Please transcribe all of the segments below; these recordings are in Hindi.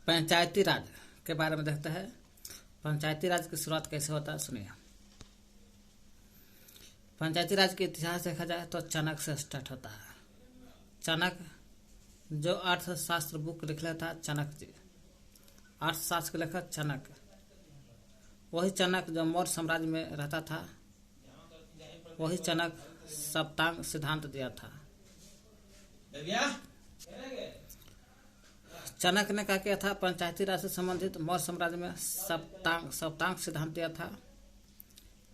पंचायती राज के बारे में देखते हैं। पंचायती राज की शुरुआत कैसे होता है सुनिए। पंचायती राज के इतिहास देखा जाए तो चाणक्य से स्टार्ट होता है। चाणक्य जो अर्थशास्त्र बुक लिखा था, चाणक्य जी अर्थशास्त्र के लेखक चाणक्य, वही चाणक्य जो मौर्य साम्राज्य में रहता था, वही चाणक्य सप्तांग सिद्धांत दिया था। चाणक्य ने क्या किया था, पंचायती राज से संबंधित मौर्य साम्राज्य में सप्तांग सिद्धांत दिया था।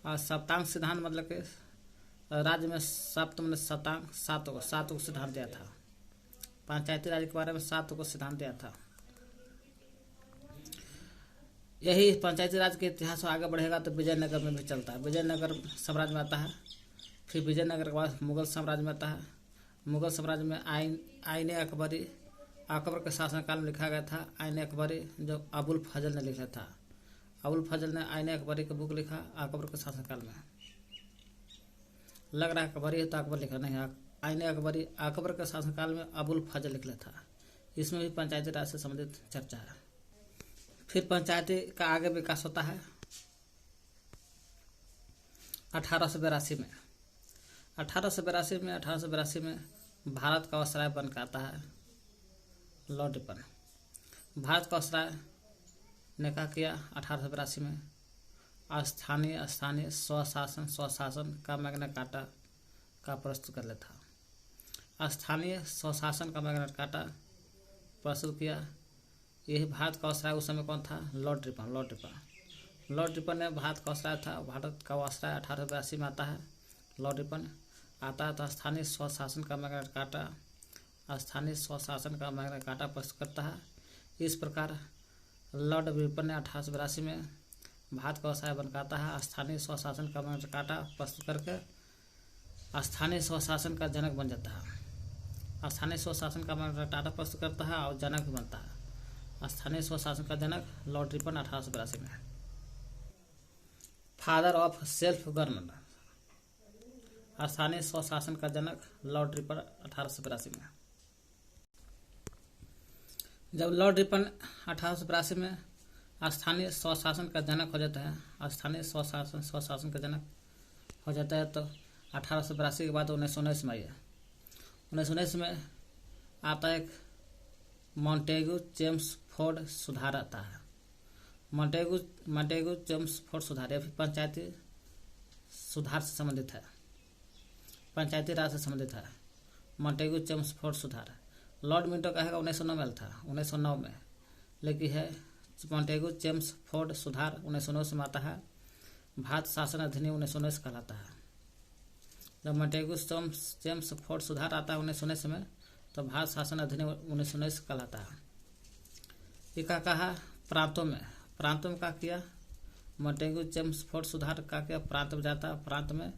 और सप्तांग सिद्धांत मतलब कि राज्य में सप्त मतलब सप्तांग सात को सिद्धांत दिया था। पंचायती राज के बारे में 7 को सिद्धांत दिया था। यही पंचायती राज के इतिहास आगे बढ़ेगा तो विजयनगर में भी चलता है। विजयनगर साम्राज्य में आता है, फिर विजयनगर के बाद मुगल साम्राज्य में आता है। मुगल साम्राज्य में आईने अकबरी, अकबर के शासनकाल में लिखा गया था आईने अकबरी, जो अबुल फजल ने लिखा था। अबुल फजल ने आईने अकबरी का बुक लिखा अकबर के शासनकाल में। लग रहा है अकबरी है तो अकबर लिखा नहीं, आईने अकबरी अकबर के शासनकाल में अबुल फजल लिखा था। इसमें भी पंचायती राज से संबंधित चर्चा है। फिर पंचायती का आगे विकास होता है 1882 में। 1882 में भारत का वायसराय बनकर आता है लॉर्ड रिपन। भारत का वायसराय ने क्या किया 1882 में, स्थानीय स्वशासन का मैग्ना कार्टा का प्रस्तुत कर लेता। स्थानीय स्वशासन का मैग्ना कार्टा प्रस्तुत किया। यही भारत का वायसराय उस समय कौन था, लॉर्ड रिपन ने भारत का वायसराय था। भारत का वायसराय 1882 में आता है, लॉर्ड रिपन आता है तो स्थानीय स्वशासन का मैग्ना कार्टा प्रस्तुत करता है। इस प्रकार लॉर्ड रिपन ने 1882 में भारत का वायसराय बनकाता है। स्थानीय स्वशासन का मैग्ना कार्टा प्रस्तुत करके स्थानीय स्वशासन का जनक बन जाता है। स्थानीय स्वशासन का मैग्ना कार्टा प्रस्तुत करता है और जनक भी बनता है। स्थानीय स्वशासन का जनक लॉर्ड रिपन 1882 में। फादर ऑफ सेल्फ गवर्नमेंट, स्थानीय स्वशासन का जनक लॉर्ड रिपन 1882 में। जब लॉर्ड रिपन 1882 में स्थानीय स्वशासन का जनक हो जाता है, स्थानीय स्वशासन का जनक हो जाता है तो 1882 के बाद 1919 में आइए। 1919 में आता है एक मॉन्टेगू चेम्सफोर्ड सुधार आता है। मॉन्टेगू चेम्सफोर्ड सुधार या फिर पंचायती सुधार से संबंधित है, पंचायती राज से संबंधित है। मॉन्टेगू चेम्सफोर्ड सुधार लॉर्ड मिंटो कहेगा 1909 में था, 1909 में, लेकिन है मॉन्टेगू चेम्सफोर्ड सुधार 1919 में आता है। भारत शासन अधिनियम 1919 कहलाता है। जब मॉन्टेगू चेम्सफोर्ड सुधार आता है 1919 में तो भारत शासन अधिनियम 1919 कहलाता है। ये क्या कहा, प्रांतों में क्या किया, मॉन्टेगू चेम्सफोर्ड सुधार का किया, प्रांत में जाता है, प्रांत में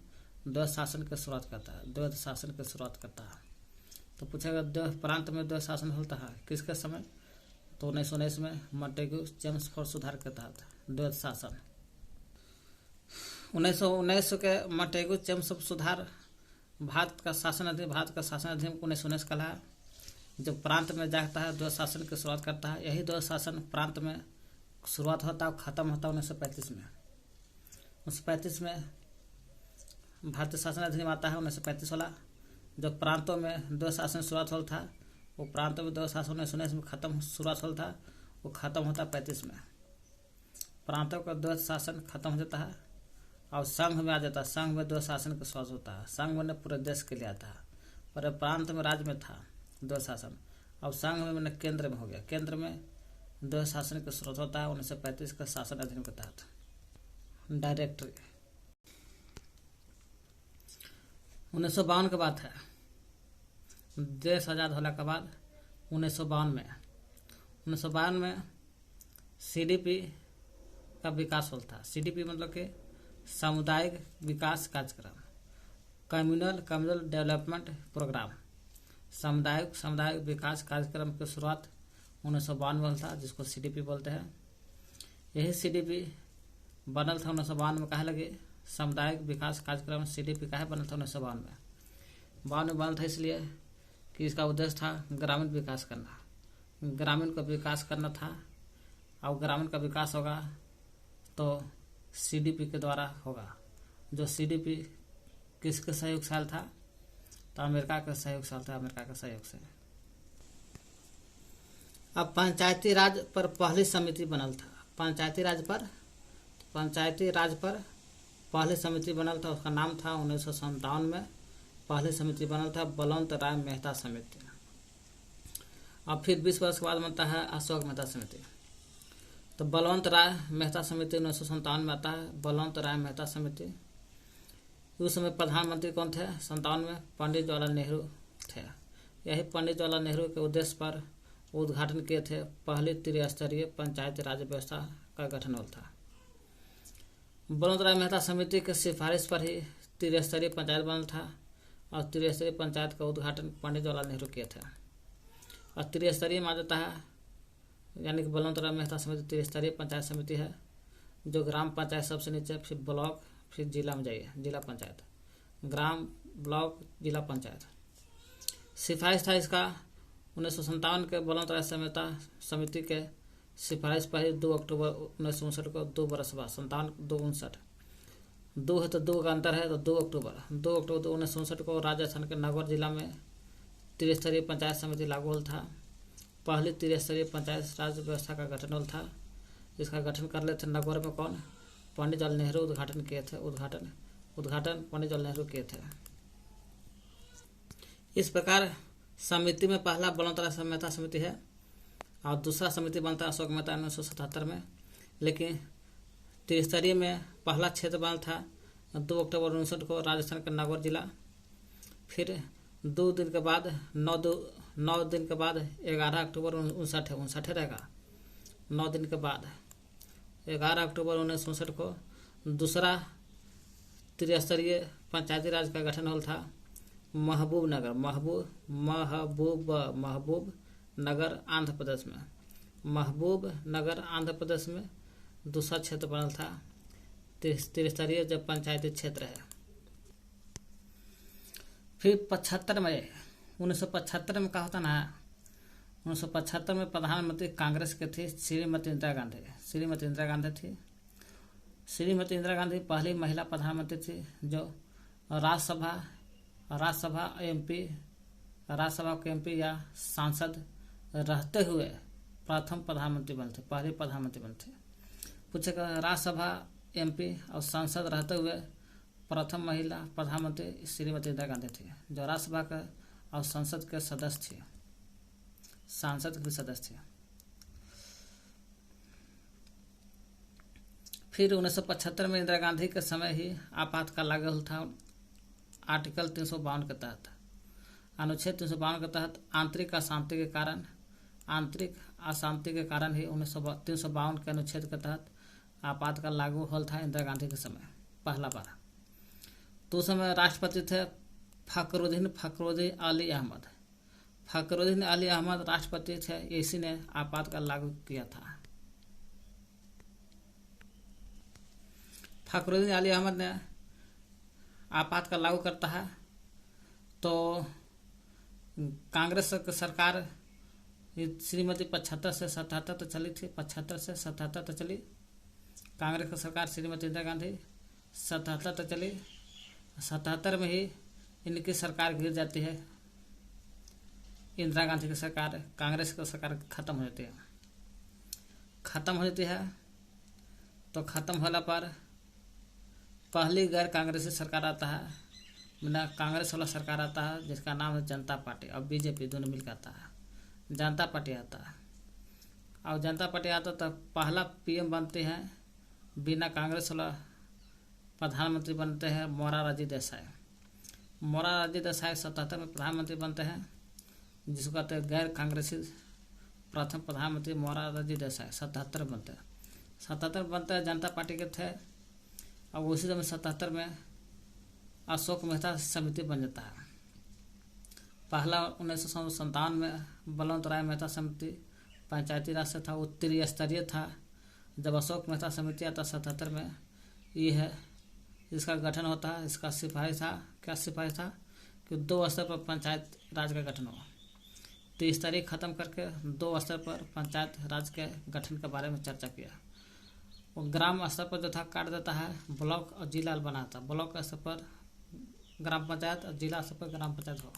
द्वैध शासन की शुरुआत करता है। तो पूछेगा प्रांत में द्वैध शासन होता है किसके समय, तो 1919 में मॉन्टेगू चेम्सफोर्ड सुधार के तहत द्वैध शासन। 1919 के मॉन्टेगू चेम्सफोर्ड सुधार भारत का शासन अधिनियम 1919 कहला। जो प्रांत में जाता है द्वैध शासन की शुरुआत करता है। यही द्वैध शासन प्रांत में शुरुआत होता है और खत्म होता है 1935 में। 1935 में भारतीय शासन अधिनियम आता है 1935 वाला। जो प्रांतों में द्वैध शासन शुरुआत होता था, वो प्रांतों में द्वैध शासन 1919 में शुरुआत होता था, वो खत्म होता है 35 में। प्रांतों का द्वैध शासन खत्म हो जाता है और संघ में आ जाता है। संघ में द्वैध शासन की शुरुआत होता है। संघ मैंने पूरे देश के लिए आता है, पर प्रांत में राज्य में था द्वैध शासन, अब संघ में मैंने केंद्र में हो गया। केंद्र में द्वैध शासन की शुरुआत होता है 1935 के शासन अधिनियम के तहत। डायरेक्टरी 1952 के बाद है, देश आज़ाद होने के बाद 1952 में CDP का विकास होता है। CDP मतलब कि सामुदायिक विकास कार्यक्रम, कम्युनल डेवलपमेंट प्रोग्राम। सामुदायिक विकास कार्यक्रम की शुरुआत 1952 में था, जिसको CDP बोलते हैं। यही CDP बनल था 1952 में। कहे लगे सामुदायिक विकास कार्यक्रम CDP काहे बनल था 1952 में। 52 में बनल था इसलिए कि इसका उद्देश्य था ग्रामीण विकास करना। ग्रामीण का विकास करना था, और ग्रामीण का विकास होगा तो सीडीपी के द्वारा होगा। जो सीडीपी किसके सहयोग से आया था? तो अमेरिका के सहयोग से आया था, अमेरिका के सहयोग से। अब पंचायती राज पर पहली समिति बनल था। पंचायती राज पर पहली समिति बनल था, उसका नाम था 1957 में पहली समिति बनल था बलवंत राय मेहता समिति। अब फिर 20 वर्ष के बाद बनता है अशोक मेहता समिति। तो बलवंत राय मेहता समिति 1957 में आता है, बलवंत राय मेहता समिति। उस समय प्रधानमंत्री कौन थे? 57 में पंडित जवाहरलाल नेहरू थे। यही पंडित जवाहरलाल नेहरू के उद्देश्य पर उद्घाटन किए थे पहली त्रिस्तरीय पंचायती राज व्यवस्था का गठन हुआ था। बलवंत राय मेहता समिति के सिफारिश पर ही त्रिस्तरीय पंचायत बनल था, और त्रिस्तरीय पंचायत का उद्घाटन पंडित जवाहरलाल नेहरू किए थे। और त्रिस्तरीय माना जाता है, यानी कि बलवंत राय मेहता समिति त्रिस्तरीय पंचायत समिति है, जो ग्राम पंचायत सबसे नीचे, फिर ब्लॉक, फिर जिला में जाइए, जिला पंचायत, ग्राम, ब्लॉक, जिला पंचायत। सिफारिश था इसका 1957 के बलवंत राय मेहता समिति के सिफारिश पर ही 2 अक्टूबर 1959 को 2 बरस बाद 57 259 2 है तो 2 का अंतर है, तो 2 अक्टूबर 1959 को राजस्थान के नगौर जिला में त्रिस्तरीय पंचायत समिति लागू हुआ था। पहली त्रिस्तरीय पंचायत राज व्यवस्था का गठन हुआ था। इसका गठन कर ले थे नगौर में कौन? पंडित जवाहरलाल नेहरू उद्घाटन किए थे। उद्घाटन पंडित जवाहरलाल नेहरू किए थे। इस प्रकार समिति में पहला बलवंत राय मेहता समिति है, और दूसरा समिति बनता है अशोक मेहता 1977 में। लेकिन त्रिस्तरीय में पहला क्षेत्र बना था 2 अक्टूबर 1959 को राजस्थान का नगौर जिला। फिर 2 दिन के बाद 9 दिन के बाद 11 अक्टूबर 1959 रहेगा। 9 दिन के बाद 11 अक्टूबर 1959 को दूसरा त्रिस्तरीय पंचायती राज का गठन हुआ था महबूब नगर आंध्र प्रदेश में। महबूब नगर आंध्र प्रदेश में दूसरा क्षेत्र बनल था त्रिस्तरीय जब पंचायती क्षेत्र है। फिर 1975 में क्या होता ना, 1975 में प्रधानमंत्री कांग्रेस के थी श्रीमती इंदिरा गांधी थी। श्रीमती इंदिरा गांधी पहली महिला प्रधानमंत्री थी जो राज्यसभा के एमपी या सांसद रहते हुए प्रथम प्रधानमंत्री बनते, पहली प्रधानमंत्री बनते। पूछेगा राज्यसभा, एमपी और सांसद रहते हुए प्रथम महिला प्रधानमंत्री श्रीमती इंदिरा गांधी थी, जो राज्यसभा के और संसद के सदस्य थे, सांसद के सदस्य थे। फिर 1975 में इंदिरा गांधी के समय ही आपातकाल लागू हुआ था आर्टिकल 352 के तहत। अनुच्छेद 352 के तहत आंतरिक अशांति के कारण ही 352 के अनुच्छेद के तहत आपातकाल लागू हुआ था इंदिरा गांधी के समय पहला बार। तो उस समय राष्ट्रपति थे फखरुद्दीन अली अहमद राष्ट्रपति थे। इसी ने आपातकाल लागू किया था। फखरुद्दीन अली अहमद ने आपातकाल लागू करता है, तो कांग्रेस की सरकार श्रीमती 75 से 77 तक चली थी। 75 से 77 तक चली कांग्रेस की सरकार, श्रीमती इंदिरा गांधी 77 तक चली। 77 में ही इनकी सरकार गिर जाती है। इंदिरा गांधी की सरकार, कांग्रेस की सरकार खत्म हो जाती है। तो खत्म होने पर पहली गैर कांग्रेसी सरकार आता है, बिना कांग्रेस वाला सरकार आता है, जिसका नाम है जनता पार्टी और बीजेपी दोनों मिलकर आता है। जनता पार्टी आता है, और जनता पार्टी आता तो पहला पीएम बनते हैं, बिना कांग्रेस वाला प्रधानमंत्री बनते हैं मोरारजी देसाई। 77 में प्रधानमंत्री बनते हैं, जिसको कहते हैं गैर कांग्रेसी प्रथम प्रधानमंत्री मोरारजी देसाई। 77 बनते हैं। 77 बनते हैं, जनता पार्टी के थे। और उसी समय 77 में अशोक मेहता समिति बन जाता है। पहला 1957 में बलवंत राय मेहता समिति पंचायती राज से था, वो त्रिस्तरीय था। जब अशोक मेहता समिति आता 77 में, ये है इसका गठन होता है। इसका सिफारिश था, क्या सिफारिश था कि 2 स्तर पर पंचायत राज का गठन हो। 30 तारीख खत्म करके 2 स्तर पर पंचायत राज के गठन के बारे में चर्चा किया। वो ग्राम स्तर पर जो था काट देता है, ब्लॉक और जिला बनाता। ब्लॉक स्तर पर ग्राम पंचायत और जिला स्तर पर ग्राम पंचायत हो।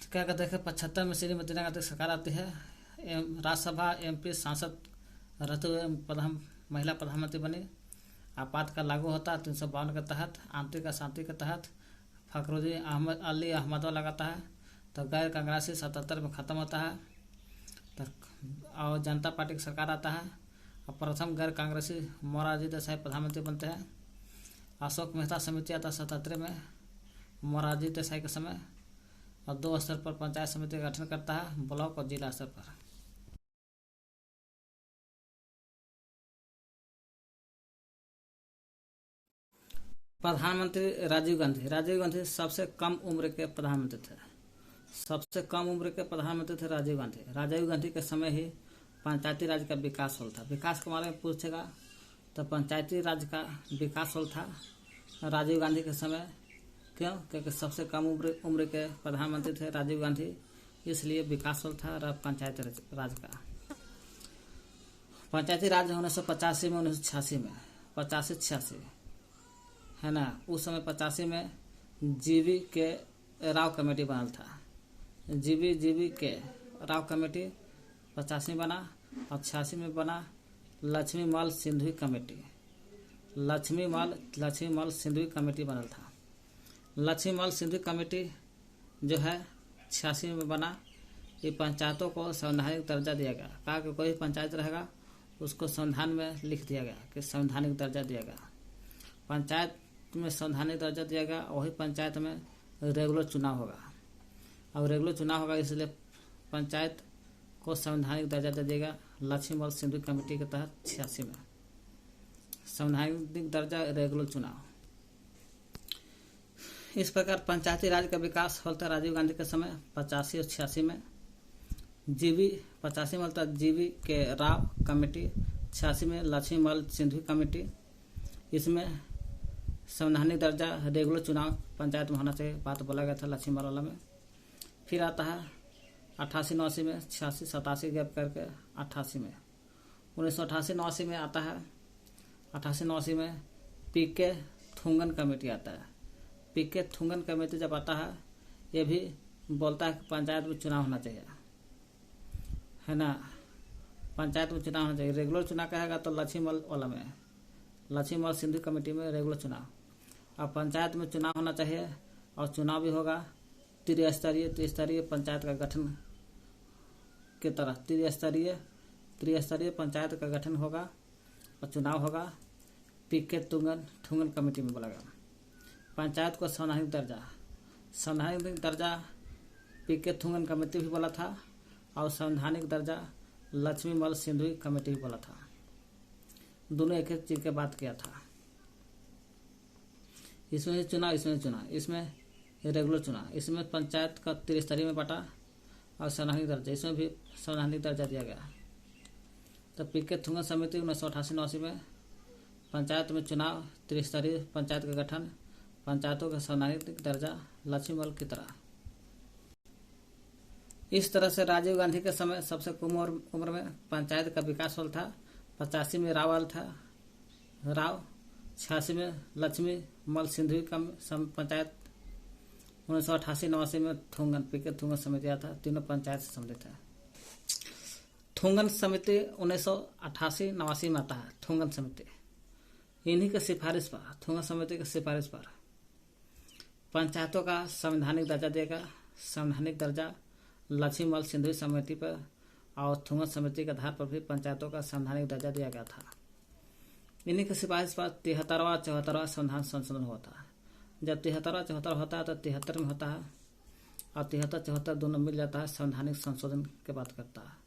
तो क्या कहते हैं 75 में श्रीमती इंदिरा गांधी सरकार आती है। राज्यसभा MP सांसद रहते हुए महिला प्रधानमंत्री बनी। आपातकाल लागू होता है 352 के तहत। आंतरिक अशांति के तहत फखरुद्दीन अली अहमद लगाता है। तो गैर कांग्रेसी 77 में ख़त्म होता है। तो और जनता पार्टी की सरकार आता है और प्रथम गैर कांग्रेसी मोरारजी देसाई प्रधानमंत्री बनते हैं। अशोक मेहता समिति आता 77 में मोरारजी देसाई के समय और 2 स्तर पर पंचायत समिति का गठन करता है, ब्लॉक और जिला स्तर पर। प्रधानमंत्री राजीव गांधी सबसे कम उम्र के प्रधानमंत्री थे। सबसे कम उम्र के प्रधानमंत्री थे राजीव गांधी। राजीव गांधी के समय ही पंचायती राज का विकास हो था। विकास के बारे में पूछेगा तो पंचायती राज का विकास हो था राजीव गांधी के समय। क्यों? क्योंकि सबसे कम उम्र के प्रधानमंत्री थे राजीव गांधी, इसलिए विकास हो था पंचायती राज का। पंचायती राज 1985 में 1986 में 85-86 है ना। उस समय 85 में जीवी के राव कमेटी बनल था। जीवी के राव कमेटी 85 में बना और 86 में बना लक्ष्मी मल सिंधवी कमेटी। लक्ष्मी मल सिंधवी कमेटी बनल था। लक्ष्मी मल सिंधवी कमेटी जो है 86 में बना। ये पंचायतों को संवैधानिक दर्जा दिया गया। कहा कि कोई पंचायत रहेगा उसको संविधान में लिख दिया गया कि संवैधानिक दर्जा दिया गया। पंचायत में संवैधानिक दर्जा दिया गया। वही पंचायत में रेगुलर चुनाव होगा। अब रेगुलर चुनाव होगा इसलिए पंचायत को संवैधानिक दर्जा दे देगा। लक्ष्मी मल सिंधवी कमेटी के तहत 86 में संवैधानिक दर्जा, रेगुलर चुनाव। इस प्रकार पंचायती राज का विकास होता राजीव गांधी के समय 85 और 86 में। 85 में होता जीवी के राव कमेटी, 86 में लक्ष्मी मल सिंधवी कमेटी। इसमें संवैधानिक दर्जा, रेगुलर चुनाव पंचायत में होना चाहिए, बात बोला गया था लक्ष्मी मल वाला में। फिर आता है 88-89 में, 86-87 गैप करके 88 में। 1988-89 में आता है। 88-89 में PK थुंगन कमेटी आता है। PK थुंगन कमेटी जब आता है, ये भी बोलता है कि पंचायत में चुनाव होना चाहिए, है ना। पंचायत में चुनाव होना चाहिए। रेगुलर चुनाव कहेगा तो लक्ष्मी मल वाला में, लक्ष्मी मल सिंधु कमेटी में रेगुलर चुनाव। अब पंचायत में चुनाव होना चाहिए और चुनाव भी होगा त्रिस्तरीय पंचायत का गठन की तरह। त्रिस्तरीय पंचायत का गठन होगा और चुनाव होगा। PK थुंगन कमेटी में बोला गया। पंचायत को संवैधानिक दर्जा PK थुंगन कमेटी भी बोला था और संवैधानिक दर्जा लक्ष्मी मल सिंधवी कमेटी भी बोला था। दोनों एक एक चीज की बात किया था। इसमें चुनाव, इसमें रेगुलर चुनाव। इसमें पंचायत का त्रिस्तरीय में बटा और संवैधानिक दर्जा, इसमें भी संवैधानिक दर्जा दिया गया। तो PK थुंगन समिति 1988-89 में पंचायत में चुनाव, त्रिस्तरीय पंचायत का गठन, पंचायतों का संवैधानिक दर्जा लक्ष्मी मल की तरह। इस तरह से राजीव गांधी के समय सबसे कम उम्र में पंचायत का विकास हो था। 85 में राव था, 86 में लक्ष्मी मल सिंधवी का पंचायत, 1988-89 में PK थुंगन समिति आता। तीनों पंचायत से संबंधित है। थुंगन समिति 1988-89 में आता है। थुंगन समिति इन्हीं के सिफारिश पर, थुंगन समिति की सिफारिश पर पंचायतों का संवैधानिक दर्जा देगा। संवैधानिक दर्जा लक्ष्मी मल सिंधवी समिति पर और थुंगन समिति के आधार पर भी पंचायतों का संवैधानिक दर्जा दिया गया था। इन्हीं की सिफारिश पर 73वां संविधान संशोधन होता है। जब 73वां होता है तो 73 में होता है और 73-74 दोनों मिल जाता है। संवैधानिक संशोधन की बात करता है।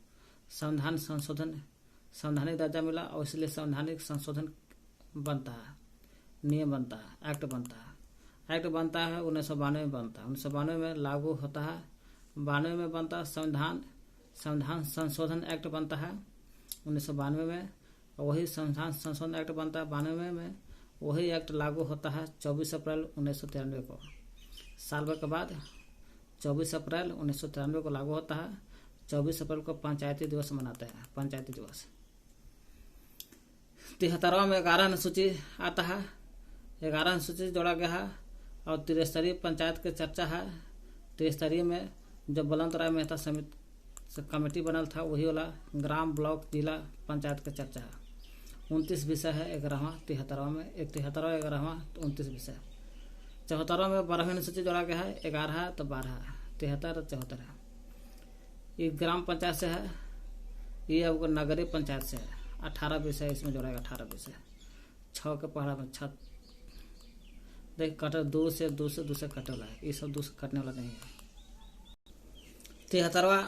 संविधान संशोधन, संवैधानिक दर्जा मिला और इसलिए संवैधानिक संशोधन बनता है, नियम बनता है, एक्ट बनता है। एक्ट बनता है 1992 में बनता है। 1992 में लागू होता है। 92 में बनता है संविधान संशोधन एक्ट बनता है 1992 में। वही संविधान संशोधन एक्ट बनता है 92 में। वही एक्ट लागू होता है 24 अप्रैल 1993 को। साल भर के बाद 24 अप्रैल 1993 को लागू होता है। 24 अप्रैल को पंचायती दिवस मनाते हैं, पंचायती दिवस। 73वां में 11 अनुसूची आता है, 11 अनुसूची जोड़ा गया है। और त्रिस्तरीय पंचायत की चर्चा है। त्रिस्तरीय में जो बलवंत राय मेहता समिति कमेटी बनल था वही वाला ग्राम, ब्लॉक, जिला पंचायत की चर्चा है। 29 विषय है 11वां 73वां में, 73वां 11वां 29 विषय। 74वां में 12वीं अनुसूची जोड़ा गया है, 11 तो 12, 73 और 74 है। ये ग्राम पंचायत से है, ये अब नगरीय पंचायत से है। 18 विषय इसमें जोड़ा गया, 18 विषय। 6 के पढ़ा में 6 देख कटे, 2 से कटे वाला है, ये सब 2 से कटने वाला नहीं है। 73वां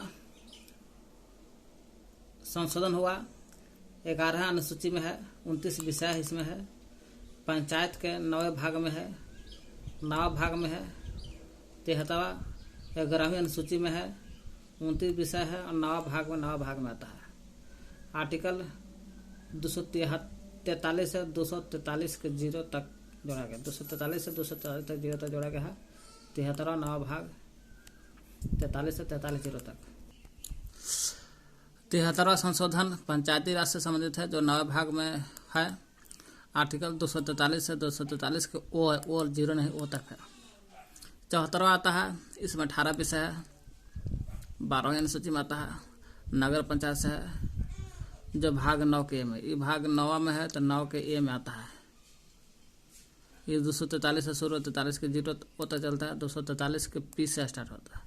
संशोधन हुआ, 11 अनुसूची में है, 29 विषय इसमें है। पंचायत के 9वें भाग में है, 9 भाग में है। 73वां 11वीं अनुसूची में है, 29 विषय है और 9 भाग में आता है। आर्टिकल 243 से 243 के 0 तक जोड़ा गया, 243 से 243 तक 0 तक जोड़ा गया है। 73वां 9 भाग 43 से 43 0 तक। 73वां संशोधन पंचायती राज से संबंधित है, जो 9 भाग में है। आर्टिकल 243 से 243 के ओ और 0 नहीं, ओ तक है। 74वां आता है, इसमें 18 विषय है। 12वीं अनुसूची में आता है, नगर पंचायत से है, जो भाग 9 के ए में। ये भाग 9 में है तो 9 के ए में आता है। ये 243 से शुरू, 43 के 0 तक चलता है। 243 के पी से स्टार्ट होता है,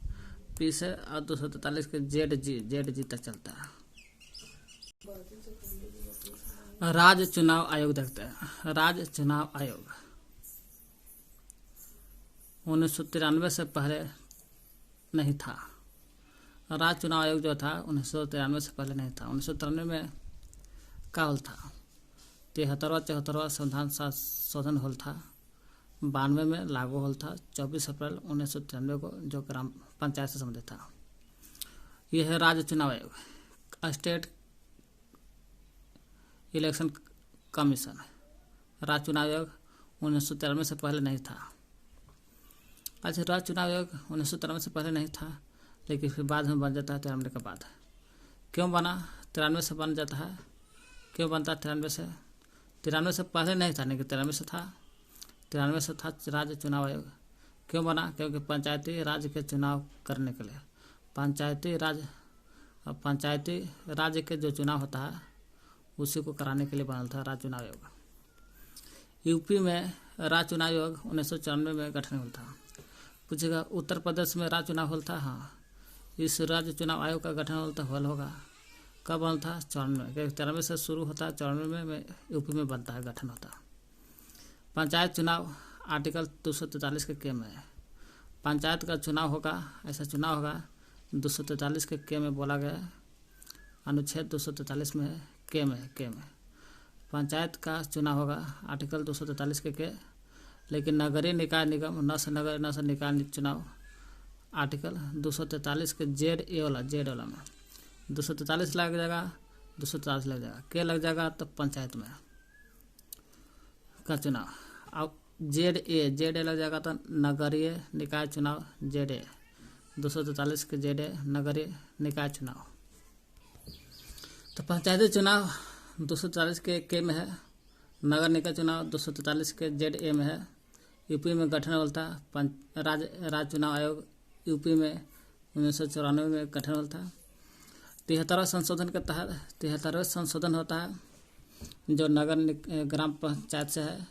पी से, और 243 के जेड जी तक चलता है। राज्य चुनाव आयोग देखते हैं। राज्य चुनाव आयोग 1993 से पहले नहीं था। राज्य चुनाव आयोग जो था 1993 से पहले नहीं था। 1993 में का होल था, 73वां 74वां संविधान संशोधन होल था। 92 में लागू होल था। 24 अप्रैल 1993 को, जो ग्राम पंचायत से संबंधित था। यह है राज्य चुनाव आयोग। State election commission. राज्य चुनाव आयोग 1993 से पहले नहीं था। अच्छा, राज्य चुनाव आयोग 1993 से पहले नहीं था, लेकिन फिर बाद में बन जाता है 93 के बाद। क्यों बना? 93 से बन जाता है। क्यों बनता है 93 से? 93 से पहले नहीं था, लेकिन 93 से था। 93 से था राज्य चुनाव आयोग। क्यों बना? क्योंकि पंचायती राज के चुनाव करने के लिए, पंचायती राज्य के जो चुनाव होता है उसी को कराने के लिए बना था राज्य चुनाव आयोग। यूपी में राज्य चुनाव आयोग 1994 में गठन हुआ था। पूछेगा उत्तर प्रदेश में राज्य चुनाव होता था। हाँ, इस राज्य चुनाव आयोग का गठन होगा कब बना था? 94 से शुरू होता है, 94 में यूपी में बनता है, गठन होता है। पंचायत चुनाव आर्टिकल 243 के के में। पंचायत का चुनाव होगा, ऐसा चुनाव होगा 243 के के में बोला गया, अनुच्छेद 243 में है, के में पंचायत का चुनाव होगा आर्टिकल 243 के। लेकिन नगरीय निकाय निगम न से निकाय चुनाव आर्टिकल 243 के जेड वाला में 243 लग जाएगा, 243 लग जाएगा, के लग जाएगा तो पंचायत में का चुनाव। अब जेड ए लग जाएगा तो नगरीय निकाय चुनाव, जेड ए 243 के जेड ए नगरीय निकाय चुनाव। तो पंचायती चुनाव 243 के में है, नगर निकाय चुनाव 243 के जेड ए में है। यूपी में गठन होता राज्य चुनाव आयोग यूपी में 1994 में गठन होता। 73वां संशोधन के तहत 73वां संशोधन होता है, जो नगर ग्राम पंचायत से है।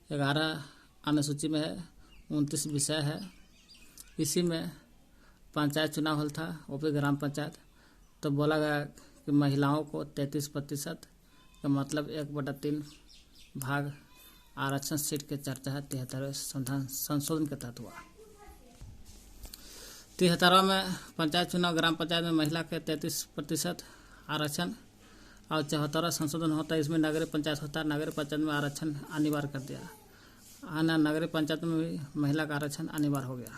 11 अनुसूची में है, 29 विषय है। इसी में पंचायत चुनाव होता था, वो भी ग्राम पंचायत। तो बोला गया कि महिलाओं को 33% का मतलब 1/3 भाग आरक्षण सीट के चर्चा है। 73वें संशोधन के तहत हुआ। 73वां में पंचायत चुनाव ग्राम पंचायत में महिला के 33% आरक्षण। और 74वां संशोधन होता है, इसमें नगरीय पंचायत होता है। नगरीय पंचायत में आरक्षण अनिवार्य कर दिया, नगरीय पंचायत में भी महिला का आरक्षण अनिवार्य हो गया।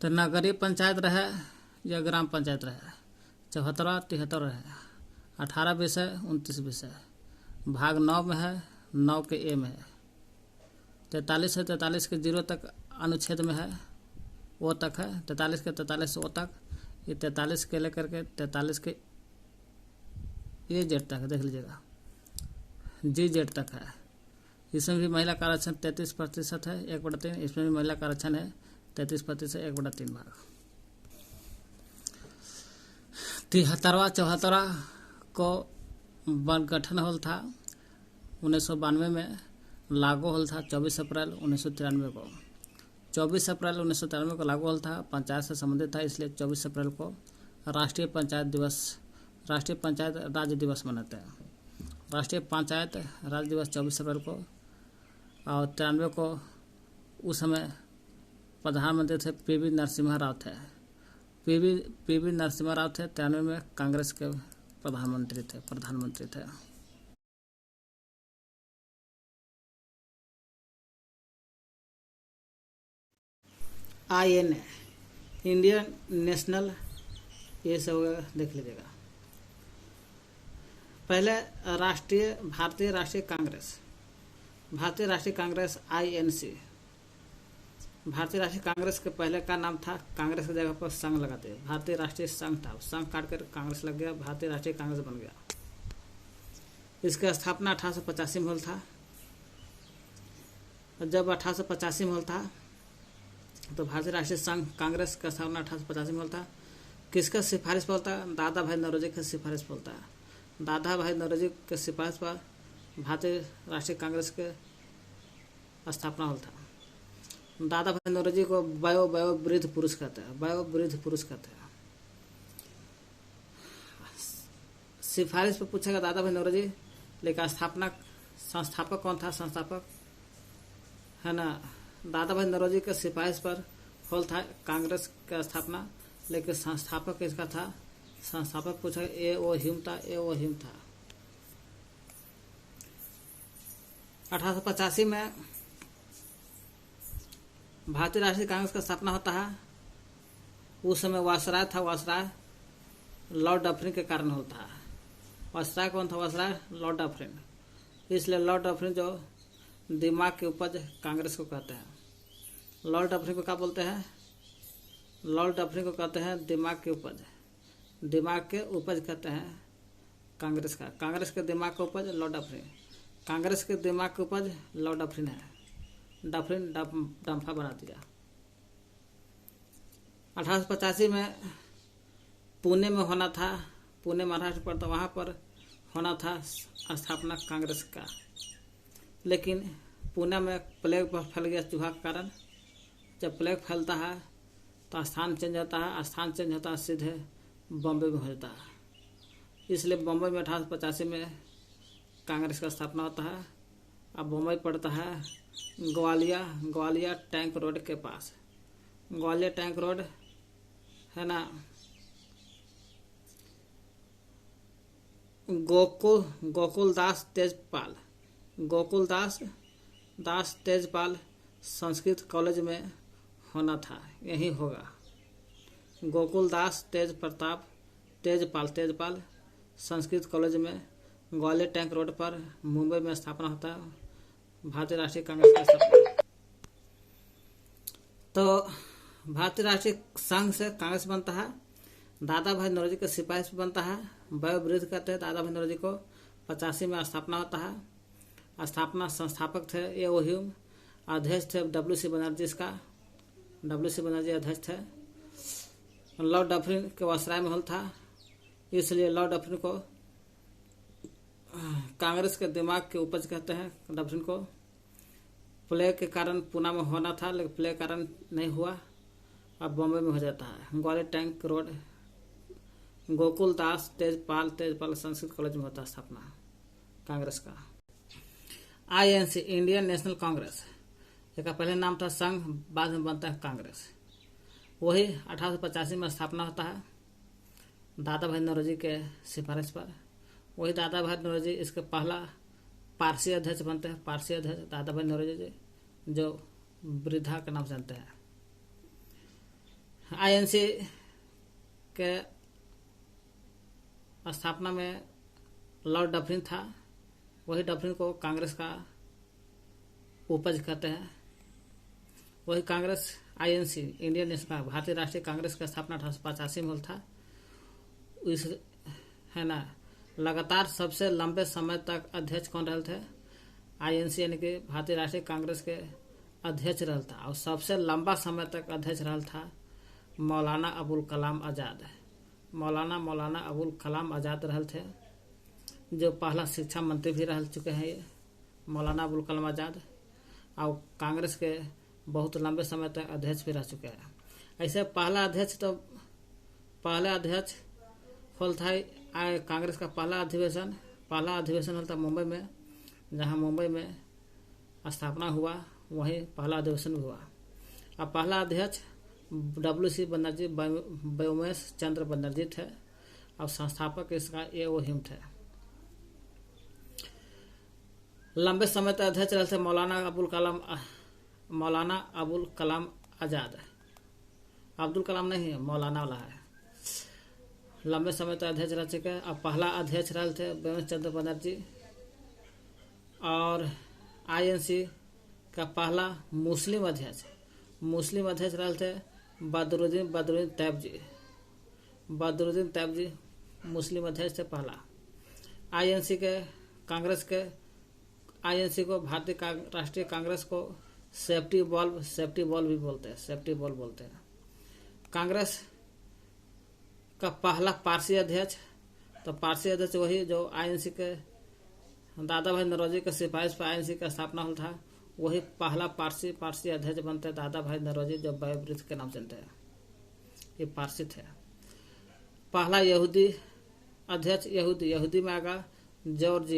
तो नगरीय पंचायत रहे या ग्राम पंचायत रहे, 74वां 73 रहे। 18 विषय 29 विषय, भाग 9 में है, 9 के ए में है। 43 से 43 के 0 तक अनुच्छेद में है। ओ तक है, 43 के 43 ओ तक, ये 43 के लेकर के 43 के ये जेड तक देख लीजिएगा, जी जेड तक है। इसमें भी महिला का आरक्षण 33% है 1/3, इसमें भी महिला का आरक्षण है 33% 1/3 भाग। 73वां 74 को गठन होल था 1992 में, लागू होल था 24 अप्रैल 1993 को। 24 अप्रैल 1993 को लागू होल था, पंचायत से संबंधित था, इसलिए 24 अप्रैल को राष्ट्रीय पंचायत राज्य दिवस मनाते हैं। राष्ट्रीय पंचायत राज्य दिवस 24 अप्रैल को, और 93 को उस समय प्रधानमंत्री थे पीवी नरसिम्हा राव थे। पीवी नरसिम्हा राव थे, 93 में कांग्रेस के प्रधानमंत्री थे। INA इंडियन नेशनल, ये सब देख लीजिएगा। पहले भारतीय राष्ट्रीय कांग्रेस INC। भारतीय राष्ट्रीय कांग्रेस के पहले का नाम था, कांग्रेस की जगह पर संघ लगाते, भारतीय राष्ट्रीय संघ था, संघ काट कर कांग्रेस लग गया, भारतीय राष्ट्रीय कांग्रेस बन गया। इसकी स्थापना 1885 में हुआ था। जब 1885 में हुआ था तो भारतीय राष्ट्रीय संघ कांग्रेस का स्थापना 1885 में हुआ था। किसका सिफारिश पर होता है? दादा भाई नौरोजी की सिफारिश पर होता है। दादा भाई नौरोजी के सिफारिश पर भारतीय राष्ट्रीय कांग्रेस के स्थापना हुआ था। दादा भाई नौरोजी को वयोवृद्ध पुरुष कहते हैं। सिफारिश पर पूछेगा दादा भाई नौरोजी, लेकिन संस्थापक कौन था? संस्थापक है ना, दादा भाई नौरोजी के सिफारिश पर होल था कांग्रेस का स्थापना, लेकिन संस्थापक किसका था? संस्थापक पूछा A.O. ह्यूम था। 1885 में भारतीय राष्ट्रीय कांग्रेस का स्थापना होता है। उस समय वायसराय था, लॉर्ड डफरिन के कारण होता है। वायसराय कौन था? Viceroy Lord Dufferin. इसलिए लॉर्ड डफरिन जो दिमाग की उपज कांग्रेस को कहते हैं। लॉर्ड डफरिन को क्या बोलते हैं? लॉर्ड डफरिन को कहते हैं दिमाग की उपज। दिमाग के उपज कहते हैं कांग्रेस का। कांग्रेस के दिमाग का उपज लॉर्ड डफरिन। कांग्रेस के दिमाग की उपज लॉर्ड डफरिन है। डफरिन डम्फा बना दिया। 1885 में पुणे में होना था, पुणे महाराष्ट्र पर, तो वहाँ पर होना था स्थापना कांग्रेस का। लेकिन पुणे में प्लेग फैल गया चूहा के कारण। जब प्लेग फैलता है तो स्थान चेंज होता है, सीधे बॉम्बे में हो जाता है। इसलिए बॉम्बे में 1885 में कांग्रेस का स्थापना होता है। अब बॉम्बे पड़ता है ग्वालियर टैंक रोड के पास। ग्वालियर टैंक रोड है ना, गोकुलदास तेजपाल संस्कृत कॉलेज में होना था, यही होगा। गोकुलदास तेजपाल संस्कृत कॉलेज में ग्वालियर टैंक रोड पर मुंबई में स्थापना होता है भारतीय राष्ट्रीय कांग्रेस का स्थापना। तो भारतीय राष्ट्रीय संघ से कांग्रेस बनता है। दादा भाई नौरोजी के सिफारिश पे बनता है। वयोवृद्ध कहते हैं दादा भाई नौरोजी को। 85 में स्थापना होता है। स्थापना संस्थापक थे A.O. ह्यूम, अध्यक्ष थे W.C. बनर्जी। इसका W.C. बनर्जी अध्यक्ष थे। लॉर्ड डफरिन के वायसराय में होल था, इसलिए लॉर्ड डफरिन को कांग्रेस के दिमाग के उपज कहते हैं। डफरिन को प्लेग के कारण पुणे में होना था, लेकिन प्लेग के कारण नहीं हुआ, अब बॉम्बे में हो जाता है। Gwalior tank road Gokuldas Tejpal Sanskrit college में होता है स्थापना कांग्रेस का। INC इंडियन नेशनल कांग्रेस, इसका पहले नाम था संघ, बाद में बनता है कांग्रेस। वही 1885 में स्थापना होता है दादा भाई नौरोजी के सिफारिश पर। वही दादा भाई नौरोजी इसके पहला पारसी अध्यक्ष बनते हैं। पारसी अध्यक्ष दादा भाई नौरोजी जी, जो वृद्धा के नाम से जानते हैं। INC के स्थापना में लॉर्ड डफरिन था। वही डफरिन को कांग्रेस का उपज कहते हैं। वही कांग्रेस INC इंडियन नेशनल भारतीय राष्ट्रीय कांग्रेस का स्थापना 1885 में था। इस है ना लगातार सबसे लंबे समय तक अध्यक्ष कौन रहे थे? INC यानी कि भारतीय राष्ट्रीय कांग्रेस के अध्यक्ष रहा था। और सबसे लंबा समय तक अध्यक्ष रहा था मौलाना अबुल कलाम आज़ाद। मौलाना अबुल कलाम आज़ाद रहे थे, जो पहला शिक्षा मंत्री भी रह चुके हैं ये मौलाना अबुल कलाम आज़ाद, और कांग्रेस के बहुत लंबे समय तक अध्यक्ष भी रह चुके हैं। ऐसे पहला अध्यक्ष होल था कांग्रेस का पहला अधिवेशन होता मुंबई में, जहां मुंबई में स्थापना हुआ वहीं पहला अधिवेशन भी हुआ। अब पहला अध्यक्ष WC बनर्जी व्योमेश चंद्र बनर्जी थे, और संस्थापक इसका A.O. हिम थे। लंबे समय तक अध्यक्ष रहे थे मौलाना अबुल कलाम आज़ाद। अब्दुल कलाम नहीं है, मौलाना वाला है। लंबे समय तक अध्यक्ष रह चुके हैं। अब पहला अध्यक्ष रहे थे व्योमेश चंद्र बनर्जी, और INC का पहला मुस्लिम अध्यक्ष रहे थे बदरुद्दीन तैयब जी मुस्लिम अध्यक्ष थे पहला। INC को भारतीय राष्ट्रीय कांग्रेस को सेफ्टी बॉल भी बोलते हैं। कांग्रेस का पहला पारसी अध्यक्ष वही जो INC के दादा भाई नौरोजी के सिफारिश पर INC का स्थापना हुआ था, वही पहला पारसी अध्यक्ष बनते दादा भाई नौरोजी, जो वयोवृद्ध के नाम चलते हैं, ये पारसी थे। पहला यहूदी अध्यक्ष यहूदी में आगा जॉर्ज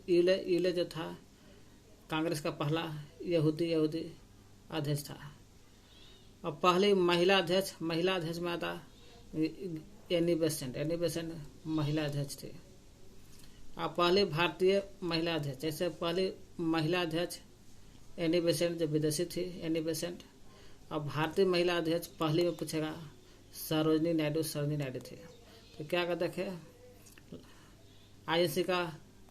ईले जो था कांग्रेस का पहला यहूदी अध्यक्ष था। और पहली महिला अध्यक्ष में आता एनी बेसेंट महिला अध्यक्ष थी। और पहली भारतीय महिला अध्यक्ष, जैसे पहली महिला अध्यक्ष एनी बेसेंट जो विदेशी थी एनी बेसेंट, और भारतीय महिला अध्यक्ष पहली में पूछेगा सरोजनी नायडू थी। तो क्या कहते थे INC का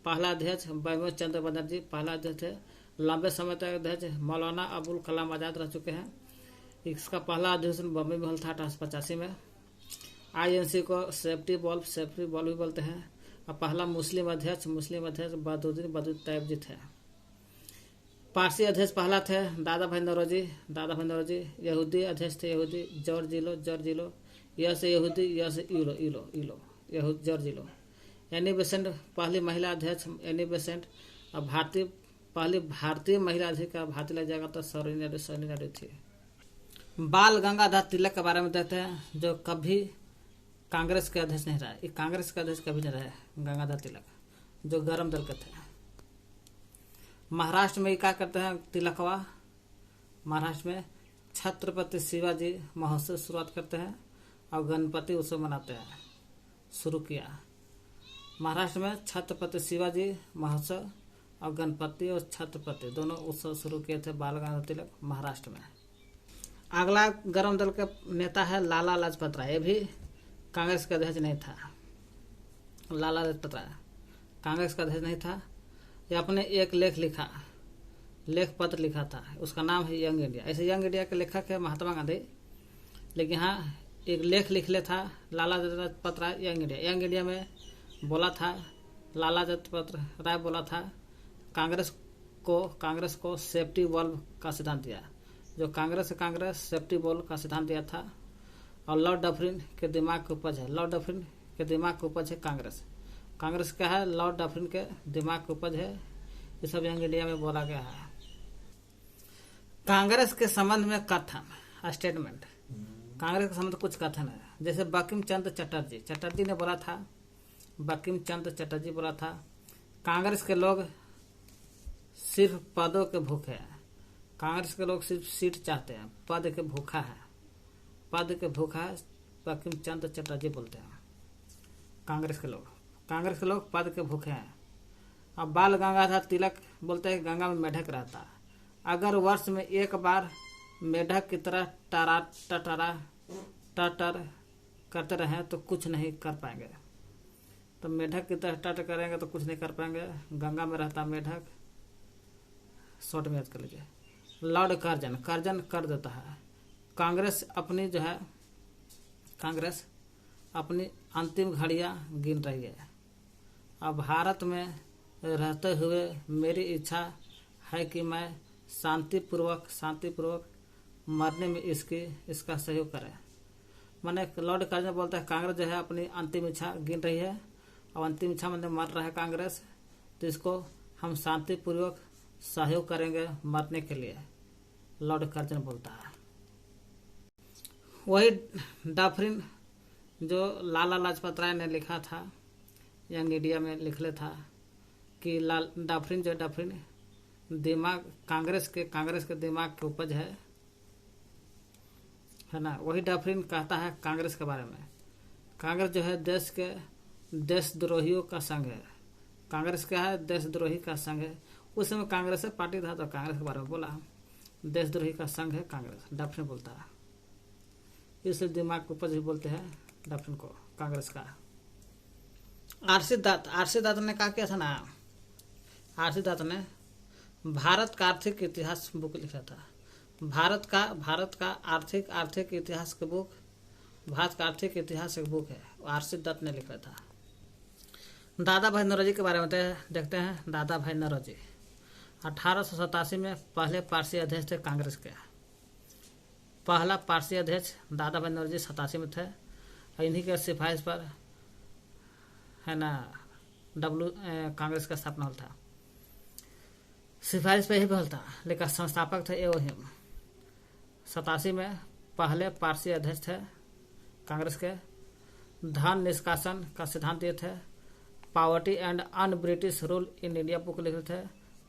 पहला अध्यक्ष व्योमेश चंद्र बनर्जी पहला अध्यक्ष थे। लंबे समय तक अध्यक्ष मौलाना अबुल कलाम आज़ाद रह चुके हैं। इसका पहला अधिवेशन बम्बई में हुआ था 1885 में। INC को सेफ्टी बॉल भी बोलते हैं। और पहला मुस्लिम अध्यक्ष बदरुद्दीन तैयब जी थे। पारसी अध्यक्ष पहला थे दादा भाई नौरोजी। यहूदी अध्यक्ष थे जॉर्ज इलो, यह से यहूदी, यह से इलो जॉर्ज इलो। एनी बेसेंट पहली महिला अध्यक्ष एनी बेसेंट। और पहली भारतीय महिला अध्यक्ष का भारतीय लग जाएगा तो सरोजिनी नायडू थी। बाल गंगाधर तिलक के बारे में देखते हैं, जो कभी कांग्रेस के अध्यक्ष नहीं रहे। कांग्रेस के अध्यक्ष कभी नहीं रहे गंगाधर तिलक, जो गरम दल के थे। महाराष्ट्र में क्या करते हैं तिलकवा? महाराष्ट्र में छत्रपति शिवाजी महोत्सव शुरुआत करते हैं और गणपति उत्सव मनाते हैं। शुरू किया महाराष्ट्र में छत्रपति शिवाजी महोत्सव और गणपति और छत्रपति दोनों उत्सव शुरू किए थे बाल गंगाधर तिलक महाराष्ट्र में। अगला गरम दल के नेता है लाला लाजपत राय। ये भी कांग्रेस का अध्यक्ष नहीं था। लाला लाजपत राय कांग्रेस का अध्यक्ष नहीं था। ये अपने एक लेख पत्र लिखा था, उसका नाम है यंग इंडिया। ऐसे यंग इंडिया के लेखक है महात्मा गांधी, लेकिन हाँ एक लेख लिख ले था लाला लाजपत राय यंग इंडिया में बोला था। लाला लाजपत राय बोला था कांग्रेस को सेफ्टी वॉल्व का सिद्धांत दिया, जो कांग्रेस सेफ्टी वॉल्व का सिद्धांत दिया था। और लॉर्ड डफरिन के दिमाग की उपज है कांग्रेस क्या है? लॉर्ड डफरिन के दिमाग की उपज है। ये सब यंग इंडिया में बोला गया है। कांग्रेस के संबंध में कथन स्टेटमेंट, कांग्रेस के संबंध कुछ कथन है, जैसे बंकिम चंद्र चटर्जी ने बोला था, कांग्रेस के लोग सिर्फ पदों के भूखे हैं। कांग्रेस के लोग सिर्फ सीट चाहते हैं, पद के भूखा है बंकिम चंद्र चटर्जी बोलते हैं। कांग्रेस के लोग पद के भूखे हैं। अब बाल गंगाधर तिलक बोलते हैं गंगा में मेढक रहता है। अगर वर्ष में एक बार मेढक की तरह टटर करते रहें तो कुछ नहीं कर पाएंगे। तो मेढक की तरह टटर करेंगे तो कुछ नहीं कर पाएंगे। गंगा में रहता मेढक, शॉर्ट में याद कर लीजिए। लॉर्ड कर्जन कर्जन कर देता है। कांग्रेस अपनी अंतिम घड़ियां गिन रही है। अब भारत में रहते हुए मेरी इच्छा है कि मैं शांतिपूर्वक मरने में इसका सहयोग करे। मैंने लॉर्ड कर्जन बोलता है कांग्रेस जो है अपनी अंतिम इच्छा गिन रही है और अंतिम इच्छा मतलब मर रहा है कांग्रेस, तो इसको हम शांतिपूर्वक सहयोग करेंगे मरने के लिए, लॉर्ड कर्जन बोलता है। वही डफरिन जो लाला लाजपत राय ने लिखा था, यंग इंडिया में लिख ले था कि डफरिन दिमाग कांग्रेस के दिमाग की उपज है ना। वही डफरिन कहता है कांग्रेस के बारे में, कांग्रेस जो है देशद्रोहियों का संघ है। कांग्रेस क्या है? देशद्रोही का संघ है। उस समय कांग्रेस से पार्टी था तो कांग्रेस के बारे में बोला, देशद्रोही का संघ है कांग्रेस, डफरिन बोलता है। इसलिए दिमाग की उपज भी बोलते हैं डफरिन को, कांग्रेस का। आरसी दत्त ने कहा क्या था ना, आरसी दत्त ने भारत का आर्थिक इतिहास बुक लिखा था। भारत का आर्थिक इतिहास की बुक, भारत का आर्थिक इतिहास एक बुक है, आरसी दत्त ने लिखा था। दादा भाई नौरोजी के बारे में देखते हैं। दादा भाई नौरोजी 1887 में पहले पारसी अध्यक्ष थे कांग्रेस के। पहला पारसी अध्यक्ष दादा भाई नौरोजी 87 में थे। इन्हीं के सिफारिश पर है ना कांग्रेस का स्थापना हुआ था। सिफारिश पे ही बहल था, लेकिन संस्थापक थे वही। 87 में पहले पारसी अध्यक्ष थे कांग्रेस के। धन निष्कासन का सिद्धांत दिए थे। Poverty and un British rule in India book लिखे थे।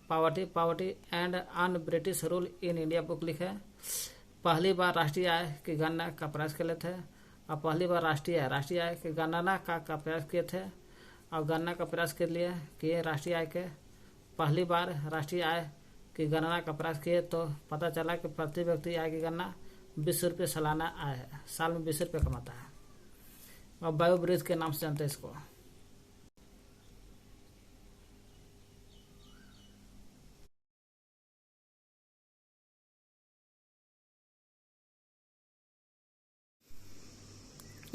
Poverty and un British rule in India book लिखे। पहली बार राष्ट्रीय आय की गणना का प्रयास किए थे और पहली बार राष्ट्रीय आय की गणना का प्रयास किए थे और गणना का प्रयास के लिए किए राष्ट्रीय आय के। पहली बार राष्ट्रीय आय की गणना का प्रयास किए तो पता चला कि प्रति व्यक्ति आय की गणना 20 रुपये सालाना आय है, साल में 20 रुपये कमाता है। और बायो ब्रिज के नाम से जानते हैं इसको।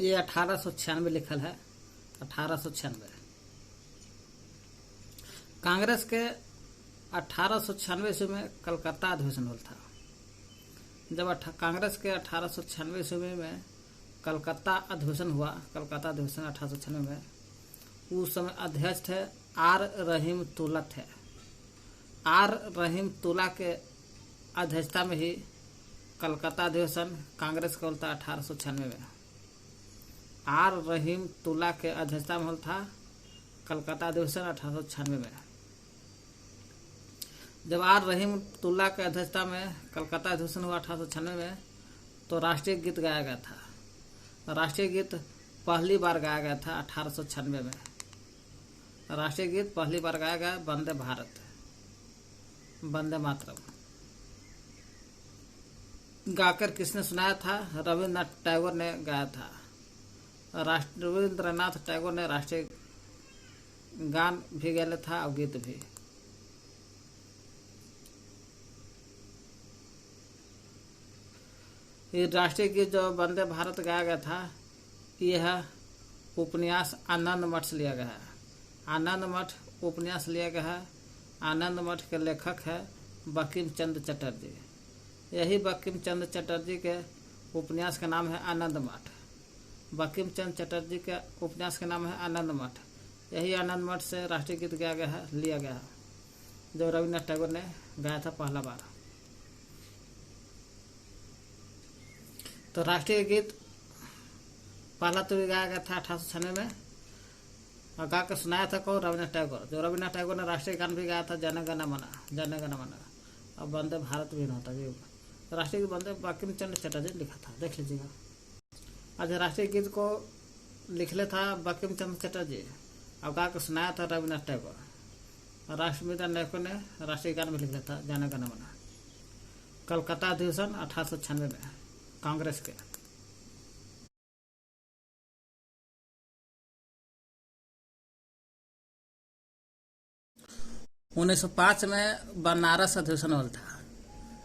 ये 1896 लिखल है, 1896। कांग्रेस के 1896 ईस्वी में कलकत्ता अधिवेशन हुआ था। जब कांग्रेस के 1896 ईस्वी में कलकत्ता अधिवेशन हुआ, कलकत्ता अधिवेशन 1896 में, उस समय अध्यक्ष थे आर रहीम तुला थे। आर रहीम तुला के अध्यक्षता में ही कलकत्ता अधिवेशन कांग्रेस का होता 1896 में। आर रहीम तुला के अध्यक्षता में था कलकत्ता अधिवेशन 1896 में। जब आर रहीम तुल्ला के अध्यक्षता में कलकत्ता अधिवेशन हुआ 1896 में, तो राष्ट्रीय गीत गाया गया था। राष्ट्रीय गीत पहली बार गाया गया था 1896 में। राष्ट्रीय गीत पहली बार गाया गया वंदे भारत, वंदे मातरम। गाकर किसने सुनाया था? रविन्द्रनाथ टैगोर ने गाया था। रविन्द्रनाथ टैगोर ने राष्ट्रीय गान भी गाया था और गीत भी। ये राष्ट्रीय गीत जो वंदे भारत गाया गया था, यह उपन्यास आनंद मठ से लिया गया है। आनंद मठ उपन्यास लिया गया है। आनंद मठ के लेखक है बंकिम चंद्र चटर्जी। यही बंकिम चंद्र चटर्जी के उपन्यास का नाम है आनंद मठ। बंकिम चंद्र चटर्जी के उपन्यास का नाम है आनंद मठ। यही आनंद मठ से राष्ट्रीय गीत गाया गया है, लिया गया है, जो रविन्द्रनाथ टैगोर ने गाया था पहला बार। तो राष्ट्रीय गीत पहला तो गाया गया था 1896 में और गा कर सुनाया था कौन? रविन्द्रनाथ टैगोर। जो रविन्द्रनाथ टैगोर ने राष्ट्रीय गान भी गाया था जन गण मन, जन गण मन। और वंदे भारत भी होता है। राष्ट्रीय गीत वंदे बंकिम चंद्र चटर्जी ने लिखा था, देख लीजिएगा। आज राष्ट्रीय गीत को लिखले था बंकिम चंद्र चटर्जी और गा कर सुनाया था रविन्द्रनाथ टैगोर। राष्ट्रपिता नेहरू ने राष्ट्रीय गान भी लिखा था जन गण मन। कलकत्ता अधिवेशन 1896 में कांग्रेस के। उन्नीस 1905 में बनारस अधिवेशन हुआ था।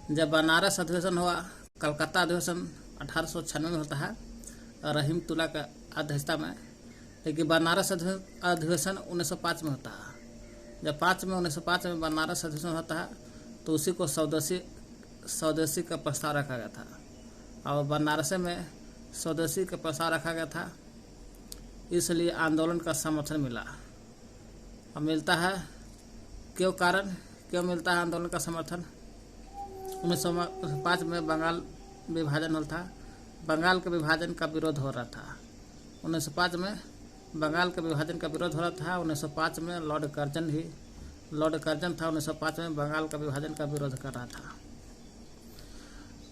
जब बनारस अधिवेशन हुआ, कलकत्ता अधिवेशन 1896 में होता है रहीम तुला का अध्यक्षता में, लेकिन बनारस अधिवेशन 1905 में होता है। जब 1905 में बनारस अधिवेशन होता है तो उसी को स्वदेशी का प्रस्ताव रखा गया था, और बनारस में स्वदेशी का प्रस्ताव रखा गया था, इसलिए आंदोलन का समर्थन मिला। अब मिलता है क्यों मिलता है आंदोलन का समर्थन? 1905 में बंगाल विभाजन होता था, बंगाल के विभाजन का विरोध हो रहा था। 1905 में बंगाल के विभाजन का विरोध हो रहा था। 1905 में लॉर्ड कर्जन था 1905 में बंगाल का विभाजन का विरोध कर रहा था।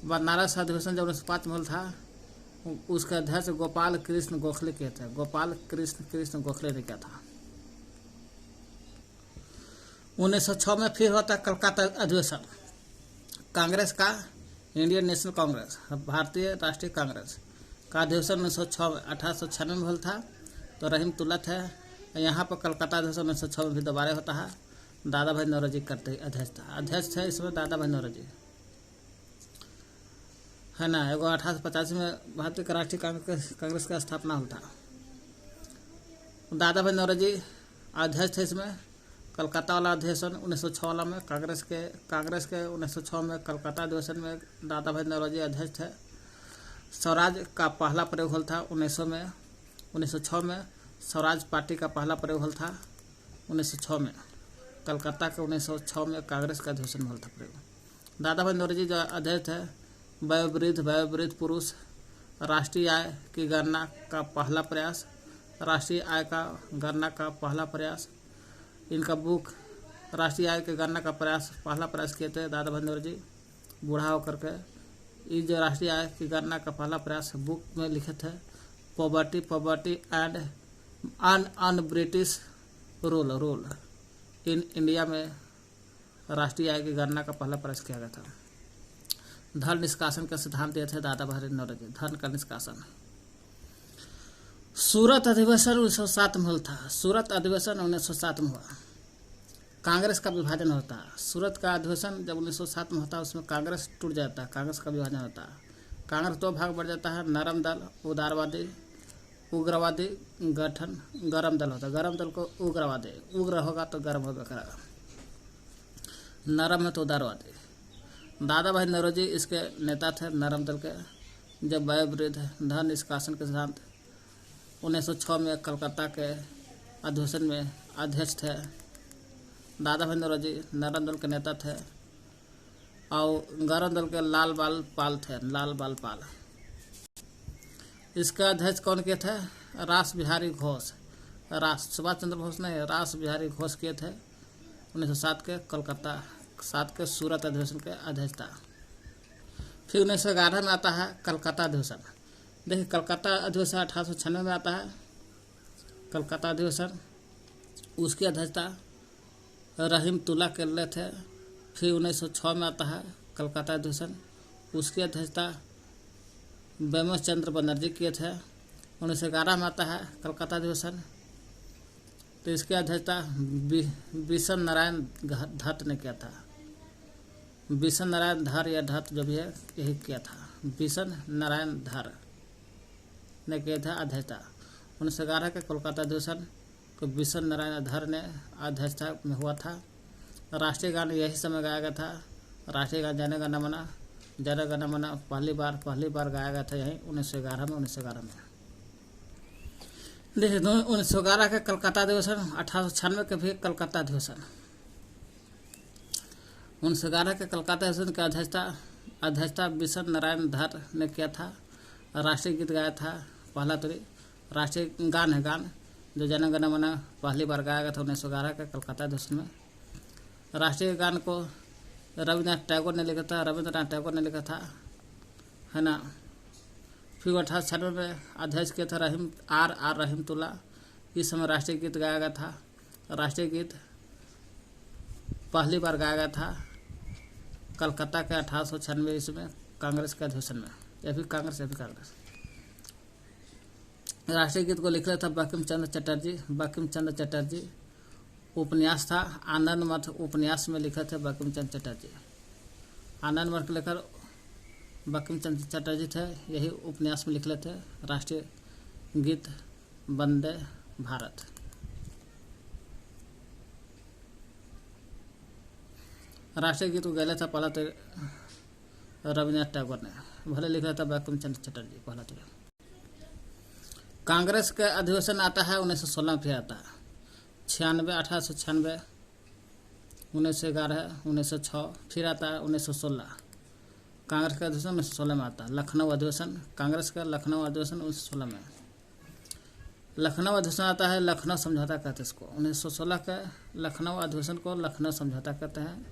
बनारस अधिवेशन जब 1905 में था, उसका अध्यक्ष गोपाल कृष्ण गोखले के थे। गोपाल कृष्ण गोखले ने किया था। 1906 में फिर होता कलकत्ता अधिवेशन। कांग्रेस का, इंडियन नेशनल कांग्रेस, भारतीय राष्ट्रीय कांग्रेस का अधिवेशन 1896 में हुआ था, तो रहीम तुला थे। यहाँ पर कलकत्ता अधिवेशन 1906 में भी दोबारा होता है। दादा भाई नौरोजी करते अध्यक्ष थे इसमें दादा भाई नौरोजी, है ना। एगो 1885 में भारतीय राष्ट्रीय कांग्रेस का स्थापना हुआ था। दादा भाई नौरोजी अध्यक्ष थे इसमें। कलकत्ता वाला अधिवेशन 1906 वाला में कांग्रेस के 1906 में कलकत्ता अधिवेशन में दादा भाई नौरोजी अध्यक्ष थे। स्वराज का पहला प्रयोग हुआ था 1906 में स्वराज पार्टी का पहला प्रयोग हुआ था 1906 में। कलकत्ता के 1906 में कांग्रेस का अधिवेशन हुआ था प्रयोग। दादा भाई नौरोजी जो अध्यक्ष थे, वयोवृद्ध पुरुष, राष्ट्रीय आय की गणना का पहला प्रयास, राष्ट्रीय आय का गणना का पहला प्रयास, इनका बुक राष्ट्रीय आय की गणना का पहला प्रयास किए थे दादा भाई नौरोजी बूढ़ा होकर के। ये जो राष्ट्रीय आय की गणना का पहला प्रयास बुक में लिखे थे, poverty and un British rule in India में राष्ट्रीय आय की गणना का पहला प्रयास किया गया था। धन निष्कासन का सिद्धांत दिए थे दादा भाई नौरोजी, धन का निष्कासन। सूरत अधिवेशन 1907 में हुआ था। सूरत अधिवेशन 1907 में हुआ। कांग्रेस का विभाजन होता है। सूरत का अधिवेशन जब 1907 में होता है, उसमें कांग्रेस टूट जाता है, कांग्रेस का विभाजन होता है। कांग्रेस दो भाग बढ़ जाता है, नरम दल, उग्रवादी गठन, गरम दल होता है। गरम दल को उग्रवादी, उग्र होगा तो गर्म होगा करेगा, नरम है तो उदारवादी। दादा भाई नौरोजी इसके नेता थे नरम दल के। जब वयोवृद्ध धन निष्कासन के सिद्धांत 1906 में कलकत्ता के अधिवेशन में अध्यक्ष थे दादा भाई नौरोजी, नरम दल के नेता थे, और गरम दल के लाल बाल पाल। इसका अध्यक्ष कौन किए थे? रास बिहारी घोष। सुभाष चंद्र बोस नहीं, रास बिहारी घोष किए थे 1907 के कलकत्ता 7 के सूरत अधिवेशन के अध्यक्ष था। फिर 1911 में आता है कलकत्ता अधिवेशन। देखिए कलकत्ता अधिवेशन 1896 में आता है कलकत्ता अधिवेशन, उसकी अध्यक्षता रहीम तुला कर रहे थे। फिर 1906 में आता है कलकत्ता अधिवेशन, उसकी अध्यक्षता बेमस चंद्र बनर्जी किए थे। 1911 में आता है कलकत्ता अधिवेशन, तो इसकी अध्यक्षता बिशन नारायण धत ने किया था। बिशन नारायण धर या धत जो भी है यही किया था, बिशन नारायण धर ने किया था अध्यक्षता। 1911 के कोलकाता अधिवेशन को बिशन नारायण धर ने अध्यक्षता में हुआ था। राष्ट्रीय गान यही समय गाया गया था। राष्ट्रीय गान जन गण मन पहली बार गाया गया था यही 1911 में। देखिए 1911 के कलकत्ता अधिवेशन, 1896 के भी कलकत्ता अधिवेशन। 1911 के कलकत्ता अधिवेशन की अध्यक्षता बिशन नारायण धर ने किया था। राष्ट्रीय गीत गाया था पहला तोरी, राष्ट्रीय गान है गान जो जन गण मन पहली बार गाया गया था 1911 के कलकत्ता अधिवेशन में। राष्ट्रीय गान को रविन्द्रनाथ टैगोर ने लिखा था, है ना। फिर 1896 में अध्यक्ष किए थे रहीम तुला। इस समय राष्ट्रीय गीत गाया गया था। राष्ट्रीय गीत पहली बार गाया गया था कलकत्ता के 1896 ईस्वी में कांग्रेस के अधिवेशन में। यह भी कांग्रेस। राष्ट्रीय गीत को लिख रहे थे बंकिम चंद्र चटर्जी। उपन्यास था आनंद मठ, उपन्यास में लिखे थे बंकिम चंद्र चटर्जी। आनंद वर्ग के लेकर बंकिम चंद्र चटर्जी थे, यही उपन्यास में लिख लेते राष्ट्रीय गीत वंदे भारत। राष्ट्रीय गीत को गैले था पहला तो रविन्द्रनाथ टैगोर ने, भले लिख रहा था बंकिम चंद्र चटर्जी पहला तो। कांग्रेस का अधिवेशन आता है 1916 फिर आता है 96, 1896, 1911, 1906, फिर आता है 1916। कांग्रेस का अधिवेशन 1916 में आता है। लखनऊ अधिवेशन, कांग्रेस का लखनऊ अधिवेशन 1916 में। लखनऊ अधिवेशन आता है, लखनऊ समझौता कहते हैं इसको। 1916 का लखनऊ अधिवेशन को लखनऊ समझौता कहते हैं।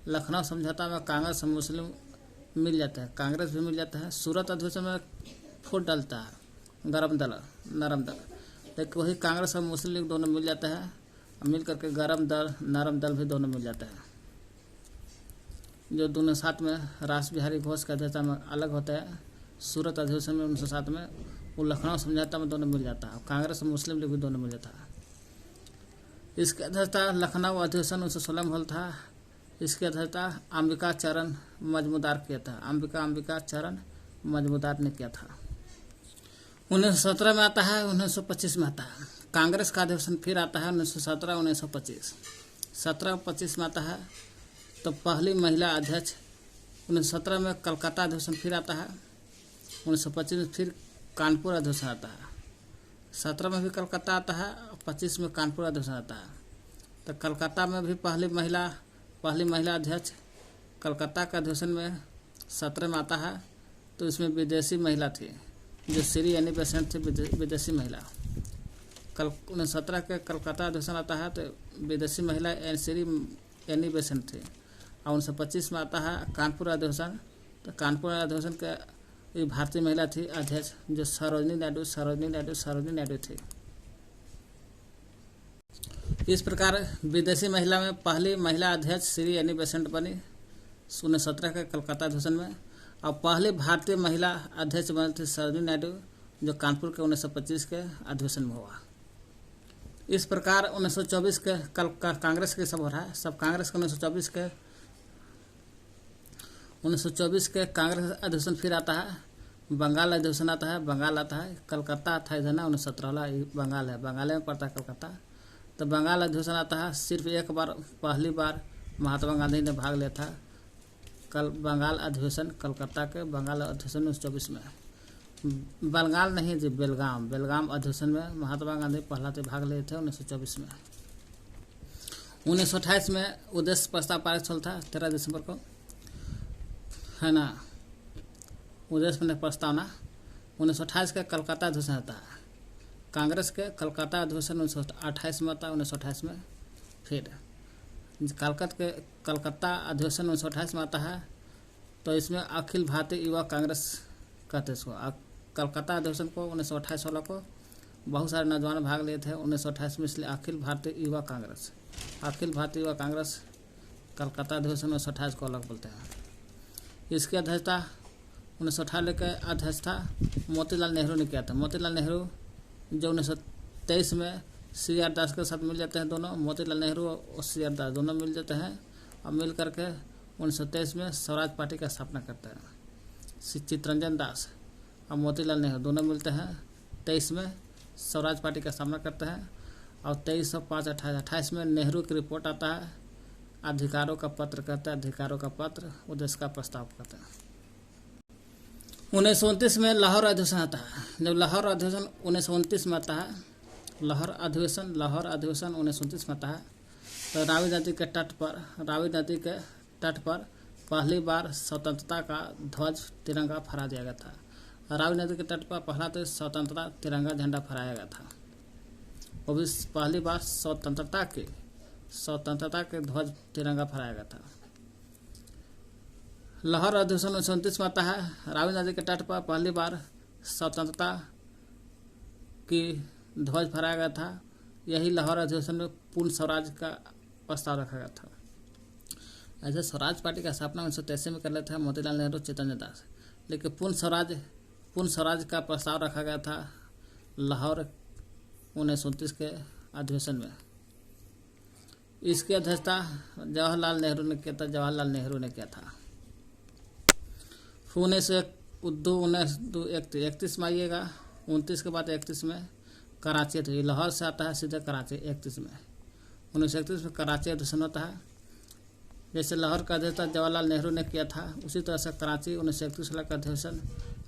लखनऊ समझौता में कांग्रेस और मुस्लिम मिल जाता है, कांग्रेस भी मिल जाता है। सूरत अधिवेशन में फूट डालता है गरम दल नरम दल, लेकिन वही कांग्रेस और मुस्लिम लीग दोनों मिल जाता है, मिल करके गरम दल नरम दल भी दोनों मिल जाता है, जो दोनों साथ में रास बिहारी घोष के अध्यक्षता में अलग होता है। सूरत अधिवेशन में 1907 में, वो लखनऊ समझौता में दोनों मिल जाता है, कांग्रेस और मुस्लिम लीग भी दोनों मिल जाता है। इसकी अध्यक्षता लखनऊ अधिवेशन 1916 में होल था। इसकी अध्यक्षता अंबिका चरण मजमूदार किया था, अंबिका चरण मजमूदार ने किया था। 1917 में आता है, 1925 में आता है। कांग्रेस का अधिवेशन फिर आता है 1917, 1925, 17-25 में आता है। तो पहली महिला अध्यक्ष 1917 में कलकत्ता अधिवेशन फिर आता है। 1925 में फिर कानपुर अधिवेशन आता है। 17 में भी कलकत्ता आता है, 25 में कानपुर अधिवेशन आता है। तो कलकत्ता में भी पहली महिला अध्यक्ष कलकत्ता का अधिवेशन में 17 में आता है। तो इसमें विदेशी महिला थी, जो श्री एनी बेसेंट थी, विदेशी महिला। 1917 के कलकत्ता अधिवेशन आता है, तो विदेशी महिला श्री एनी बेसेंट थी। और 1925 में आता है कानपुर अधिवेशन। तो कानपुर अधिवेशन के भारतीय महिला थी अध्यक्ष, जो सरोजनी नायडू थी। इस प्रकार विदेशी महिला में पहली महिला अध्यक्ष श्री एनी बेसेंट बनी 1917 के कलकत्ता अधिवेशन में, और पहले भारतीय महिला अध्यक्ष बनी थी सरोजनी नायडू, जो कानपुर के 1925 के अधिवेशन में हुआ। इस प्रकार 1924 के कांग्रेस के सब हो रहा है, सब कांग्रेस के 1924 के कांग्रेस अधिवेशन फिर आता है। बंगाल अधिवेशन आता है, बंगाल आता है। कलकत्ता था इधर ना, 1917 वाला बंगाल है, बंगाल में पड़ता है कलकत्ता। तो बंगाल अधिवेशन आता है, सिर्फ एक बार, पहली बार महात्मा गांधी ने भाग लिया था बंगाल अधिवेशन, कलकत्ता के बंगाल अधिवेशन 1924 में। बंगाल नहीं जी, बेलगाम अधिवेशन में महात्मा गांधी पहला तो भाग लिए थे 1924 में। 1928 में उद्देश्य प्रस्ताव पारित हुआ था 13 दिसंबर को, है ना, उद्देश्य में प्रस्तावना। 1928 का कलकत्ता अधिवेशन आता है। कांग्रेस के कलकत्ता अधिवेशन 1928 में आता है, 1928 में। फिर कलकत्ता अधिवेशन 1928 में आता है। तो इसमें अखिल भारतीय युवा कांग्रेस कहते हैं इसको। कलकत्ता अधिवेशन को 1928 वाला को बहुत सारे नौजवान भाग लिए थे 1928 में, इसलिए अखिल भारतीय युवा कांग्रेस कलकत्ता अधिवेशन 1928 को अलग बोलते हैं। इसकी अध्यक्षता 1928 के अध्यक्षता मोतीलाल नेहरू ने किया था। मोतीलाल नेहरू जो 1923 में CR दास के साथ मिल जाते हैं दोनों, मोतीलाल नेहरू और CR दास दोनों मिल जाते हैं, और मिल करके 1923 में स्वराज पार्टी का स्थापना करते हैं। चित्तरंजन दास और मोतीलाल नेहरू दोनों मिलते हैं 23 में, स्वराज पार्टी का स्थापना करते हैं। और 2305-28 में नेहरू की रिपोर्ट आता है, अधिकारों का पत्र कहते हैं, अधिकारों का पत्र, उद्देश्य का प्रस्ताव कहते हैं। 1929 में लाहौर अधिवेशन आता है। जब लाहौर अधिवेशन 1929 में आता है, लाहौर अधिवेशन 1929 में आता है। तो रावी नदी के तट पर पहली बार स्वतंत्रता का ध्वज तिरंगा फहरा दिया गया था। रावी नदी के तट पर पहला तो स्वतंत्रता तिरंगा झंडा फहराया गया था, वो भी पहली बार स्वतंत्रता के ध्वज तिरंगा फहराया गया था। लाहौर अधिवेशन 1929 में आता है। रावी नदी के तट पर पहली बार स्वतंत्रता की ध्वज फहराया गया था। यही लाहौर अधिवेशन में पूर्ण स्वराज का प्रस्ताव रखा गया था। ऐसे स्वराज पार्टी का स्थापना 1983 में कर लेते थे मोतीलाल नेहरू, चित्तरंजन दास, लेकिन पूर्ण स्वराज का प्रस्ताव रखा गया था लाहौर 1929 के अधिवेशन में। इसकी अध्यक्षता जवाहरलाल नेहरू ने किया था। फिर 1931 में आइएगा, 29 के बाद 31 में कराची, तो ये लाहौर से आता है सीधे कराची 31 में। 1931 में कराची अधिवेशन होता है। जैसे लाहौर का अध्यक्षता जवाहरलाल नेहरू ने किया था, उसी तरह से कराची 1931 वाला का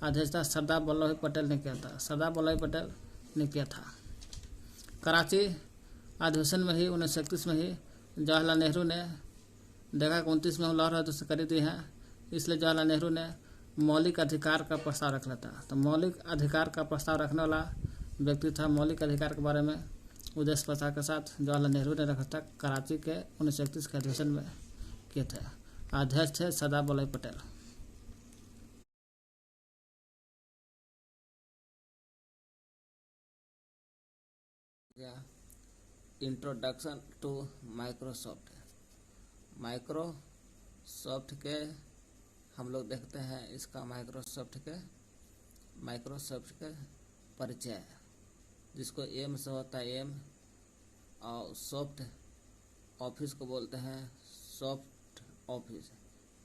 अध्यक्षता सरदार वल्लभ भाई पटेल ने किया था। सरदार वल्लभ भाई पटेल ने किया था। कराची अधिवेशन में ही 1931 में ही जवाहरलाल नेहरू ने देखा कि 29 में हम लाहौर अधिवेशन कर दी हैं, इसलिए जवाहरलाल नेहरू ने मौलिक अधिकार का प्रस्ताव रख लेता। तो मौलिक अधिकार का प्रस्ताव रखने वाला व्यक्ति था, मौलिक अधिकार के बारे में उद्देश्य प्रस्ताव के साथ जवाहरलाल नेहरू ने रखा था। कराची के 1931 के अधिवेशन में किए थे। अध्यक्ष थे Sardar Vallabh Bhai Patel. Introduction to Microsoft. Microsoft के हम लोग देखते हैं इसका माइक्रोसॉफ्ट के परिचय, जिसको एम से होता है एम, और सॉफ्ट ऑफिस को बोलते हैं सॉफ्ट ऑफिस,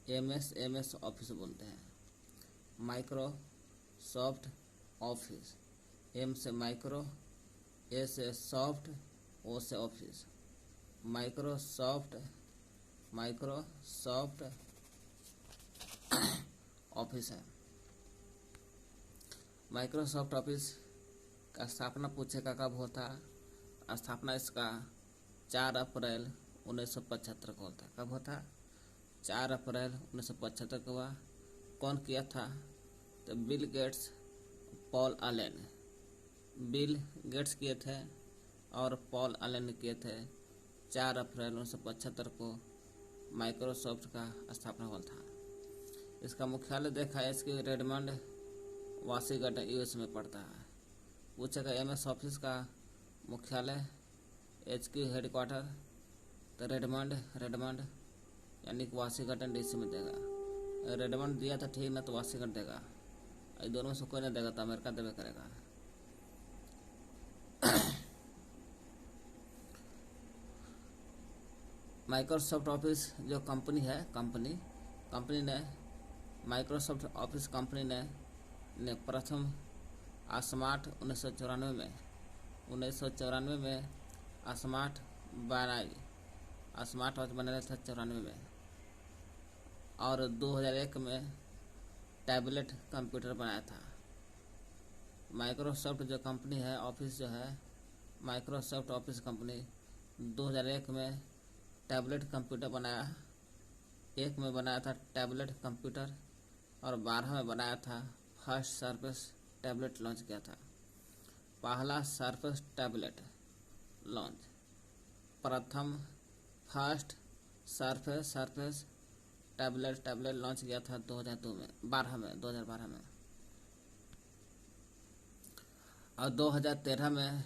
एमएस ऑफिस बोलते हैं। माइक्रोसॉफ्ट ऑफिस, एम से माइक्रो, ए से सॉफ्ट, ओ से ऑफिस। माइक्रोसॉफ्ट ऑफिस है। माइक्रोसॉफ्ट ऑफिस का स्थापना पूछेगा कब होता। स्थापना इसका 4 अप्रैल 1975 को होता। कब होता? 4 अप्रैल 1975 को हुआ। कौन किया था? तो Bill Gates, Paul Allen. Bill Gates किए थे और पॉल एलन किए थे। 4 अप्रैल 1975 को माइक्रोसॉफ्ट का स्थापना हुआ था। इसका मुख्यालय देखा है इसकी रेडमंड, वाशिंगटन यूएस में पड़ता है। पूछेगा एमएस ऑफिस का मुख्यालय एचक्यू हेडक्वार्टर, तो रेडमंड यानी कि वाशिंगटन डीसी में देगा। रेडमंड दिया था ठीक ना, तो वाशिंगटन देगा। दोनों में से कोई नहीं देगा तो अमेरिका देवे करेगा। माइक्रोसॉफ्ट ऑफिस जो कंपनी है, कंपनी ने माइक्रोसॉफ्ट ऑफिस कंपनी ने प्रथम स्मार्ट 1994 में स्मार्ट बनाई। स्मार्ट वॉच बनाया था 94 में, और 2001 में टैबलेट कंप्यूटर बनाया था। माइक्रोसॉफ्ट जो कंपनी है, ऑफिस जो है, माइक्रोसॉफ्ट ऑफिस कंपनी 2001 में टैबलेट कंप्यूटर बनाया। 1 में बनाया था टैबलेट कंप्यूटर, और 12 में बनाया था फर्स्ट सरफेस टैबलेट लॉन्च किया था। पहला सरफेस टैबलेट लॉन्च, प्रथम फर्स्ट सरफेस टैबलेट लॉन्च किया था 2012 में। और 2013 में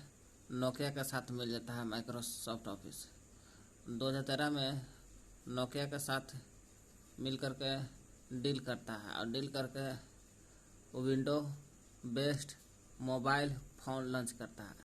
नोकिया के साथ मिल जाता है माइक्रोसॉफ्ट ऑफिस। 2013 में नोकिया के साथ मिल करके डील करता है, और डील करके window based mobile phone launch करता है।